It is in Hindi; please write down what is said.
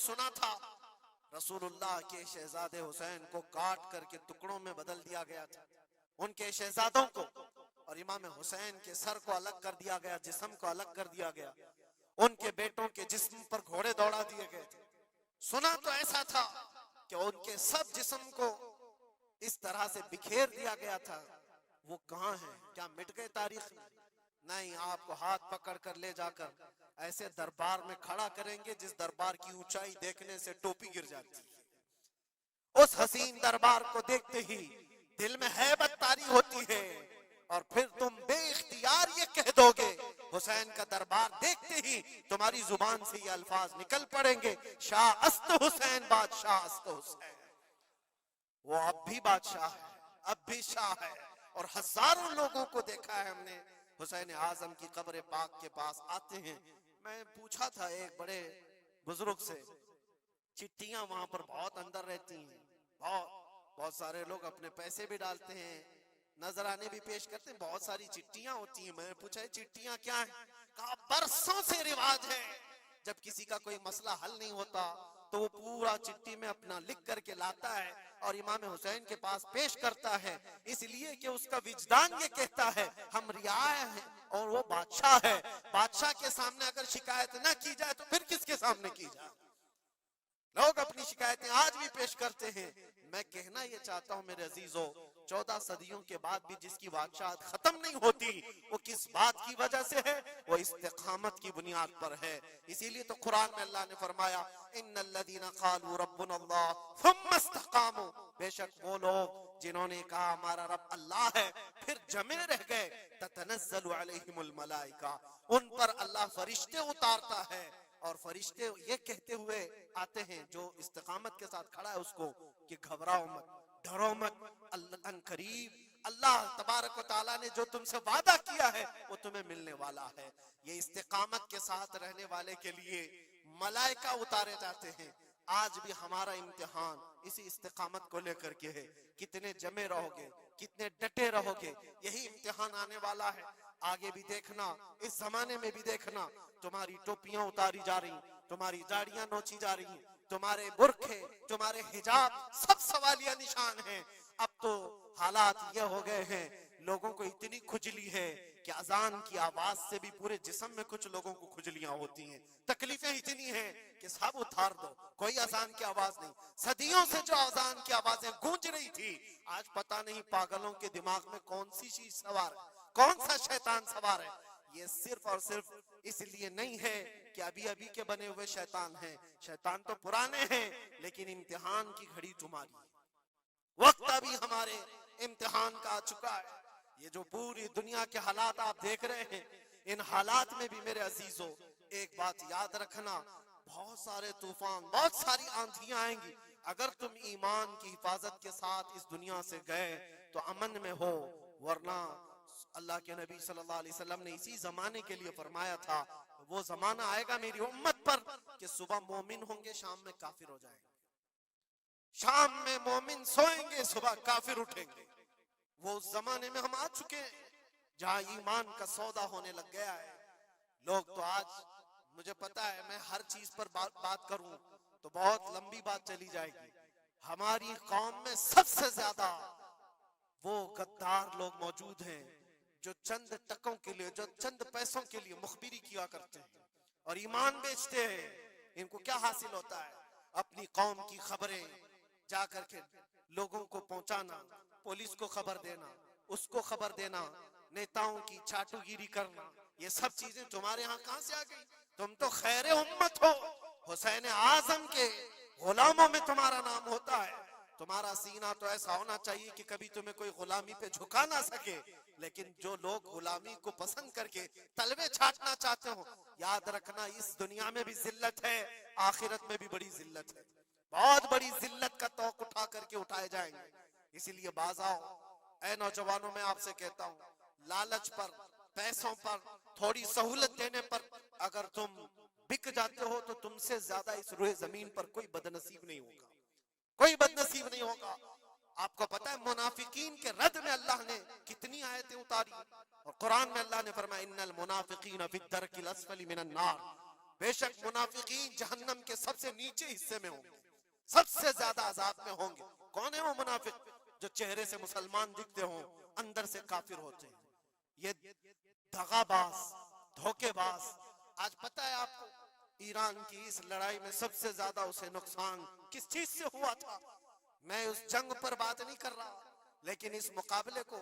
सुना था रसूलुल्लाह के शहजादे हुसैन को काट करके टुकड़ों में बदल दिया गया था, उनके शहजादों को, और इमाम हुसैन के सर को अलग कर दिया गया, जिस्म को अलग कर दिया गया, उनके बेटों के जिस्म पर घोड़े दौड़ा दिए गए थे। सुना तो ऐसा था कि उनके सब जिस्म को इस तरह से बिखेर दिया गया था। वो कहाँ हैं? क्या मिट गए तारीख में? नहीं, आपको हाथ पकड़ कर ले जाकर ऐसे दरबार में खड़ा करेंगे जिस दरबार की ऊंचाई देखने से टोपी गिर जाती है। उस हसीन दरबार को देखते ही दिल में हैबत तारी होती है और फिर तुम बेइख्तियार ये कह दोगे, हुसैन का दरबार देखते ही तुम्हारी जुबान से ये अल्फाज निकल पड़ेंगे, शाह अस्त हुसैन, बादशाह अस्त हुसैन। वो अब भी बादशाह है, अब भी शाह है, और हजारों लोगों को देखा है हमने हुसैन आजम की कब्र पाक के पास आते हैं। मैं पूछा था एक बड़े बुजुर्ग से, चिट्ठियां वहां पर बहुत अंदर रहती हैं, बहुत सारे लोग अपने पैसे भी डालते हैं, नजराने भी पेश करते हैं, बहुत सारी चिट्ठियां होती हैं। मैंने पूछा है चिट्ठियां क्या है? कहा बरसों से रिवाज है, जब किसी का कोई मसला हल नहीं होता तो वो पूरा चिट्ठी में अपना लिख करके लाता है और इमाम हुसैन के पास पेश करता है, इसलिए कि उसका विजदान ये कहता है हम रियाया हैं और वो बादशाह है। बादशाह के सामने अगर शिकायत ना की जाए तो फिर किसके सामने की जाए? लोग अपनी शिकायतें आज भी पेश करते हैं। मैं कहना ये चाहता हूं मेरे अजीजों, 14 सदियों के बाद भी जिसकी बादशाहत खत्म नहीं होती, वो किस बात की वजह से है? वो इस्तिकामत की बुनियाद पर है। इसीलिए तो कुरान में अल्लाह ने फरमाया इन्नल्लज़ीना क़ालू रब्बुनल्लाह थुम्मा इस्तक़ामू, बेशक वो लोग जिन्होंने कहा हमारा रब अल्लाह है फिर जमे रह गए, ततनज़्ज़लु अलैहिमुल मलाइका, उन पर अल्लाह फरिश्ते उतारता है और फरिश्ते ये कहते हुए आते हैं जो इस्तिकामत के साथ खड़ा है उसको कि घबराओ मत, डरो मत, अल्लाह करीब, अल्लाह तबारक व तआला ने जो तुमसे वादा किया है वो तुम्हें मिलने वाला है। ये इस्तिकामत के साथ रहने वाले के लिए मलाइका उतारे जाते हैं। आज भी हमारा इम्तिहान इसी इस्तिकामत को लेकर के है, कितने जमे रहोगे, कितने डटे रहोगे, यही इम्तिहान आने वाला है। आगे भी देखना, इस जमाने में भी देखना, तुम्हारी टोपियां उतारी जा रही, तुम्हारी दाढ़ियां नोची जा रही, तुम्हारे बुर्खे, तुम्हारे हिजाब सब सवालिया निशान हैं। अब तो हालात ये हो गए हैं, लोगों को इतनी खुजली है कि अजान की आवाज से भी पूरे जिस्म में कुछ लोगों को खुजलियां होती हैं। तकलीफें इतनी हैं कि सब उतार दो, कोई अजान की आवाज नहीं। सदियों से जो अजान की आवाजें गूंज रही थी, आज पता नहीं पागलों के दिमाग में कौन सी चीज सवार है, कौन सा शैतान सवार है। ये सिर्फ और सिर्फ इसलिए नहीं है कि अभी अभी के बने हुए शैतान हैं, शैतान तो पुराने हैं, लेकिन इम्तिहान की घड़ी तुम्हारी है। वक्त अभी हमारे इम्तिहान का आ चुका है। ये जो पूरी दुनिया के हालात आप देख रहे हैं, इन हालात में भी मेरे अजीजों एक बात याद रखना, बहुत सारे तूफान, बहुत सारी आंधियां आएंगी। अगर तुम ईमान की हिफाजत के साथ इस दुनिया से गए तो अमन में हो, वरना अल्लाह के नबी सल्लल्लाहु अलैहि वसल्लम ने इसी जमाने के लिए फरमाया था, वो जमाना आएगा मेरी उम्मत पर कि सुबह मोमिन होंगे, शाम में काफिर हो जाएंगे, शाम में मोमिन सोएंगे, सुबह काफिर उठेंगे। वो उस जमाने में हम आ चुके हैं जहां ईमान का सौदा होने लग गया है। लोग तो आज, मुझे पता है मैं हर चीज पर बात करूं तो बहुत लंबी बात चली जाएगी। हमारी कौम में सबसे ज्यादा वो गद्दार लोग मौजूद हैं जो चंद टकों के लिए, जो चंद पैसों के लिए मुखबिरी किया करते हैं और ईमान बेचते हैं। इनको क्या हासिल होता है? अपनी कौम की खबरें जाकर के लोगों को पहुंचाना, पुलिस को खबर देना, उसको खबर देना, नेताओं की चाटुगिरी करना, ये सब चीजें तुम्हारे यहाँ कहां से आ गई? तुम तो खैर उम्मत हो, हुसैन आजम के गुलामों में तुम्हारा नाम होता है। तुम्हारा सीना तो ऐसा होना चाहिए कि कभी तुम्हें कोई गुलामी पे झुका ना सके। लेकिन जो लोग गुलामी को पसंद करके तलवे छाटना चाहते हो, याद रखना इस दुनिया में भी जिल्लत है, आखिरत में भी बड़ी जिल्लत है। बहुत बड़ी जिल्लत का तौक उठा करके उठाए जाएंगे। इसीलिए बाज आओ, ऐ नौजवानों, मैं आपसे कहता हूँ, लालच पर, पैसों पर, थोड़ी सहूलत देने पर अगर तुम बिक जाते हो तो तुमसे ज्यादा इस रुए जमीन पर कोई बदनसीब नहीं होगा, कोई बदनसीब नहीं होगा। आपको पता है मुनाफिकीन के रद में अल्लाह ने कितनी आयतें उतारी, और कुरान में अल्लाह ने फरमाया इन्नल मुनाफिकीन फी दरकिल अस्फली मिनन नार, बेशक मुनाफिकीन जहन्नम के सबसे नीचे हिस्से में होंगे, सबसे ज्यादा अजाब में होंगे। कौन है वो मुनाफिक? जो चेहरे से मुसलमान दिखते हों, अंदर से काफिर होते हैं। ये दगाबाज, धोखेबाज। आज पता है आपको ईरान की इस लड़ाई में सबसे ज्यादा उसे नुकसान किस चीज से हुआ था? मैं उस जंग पर बात नहीं कर रहा, लेकिन इस मुकाबले को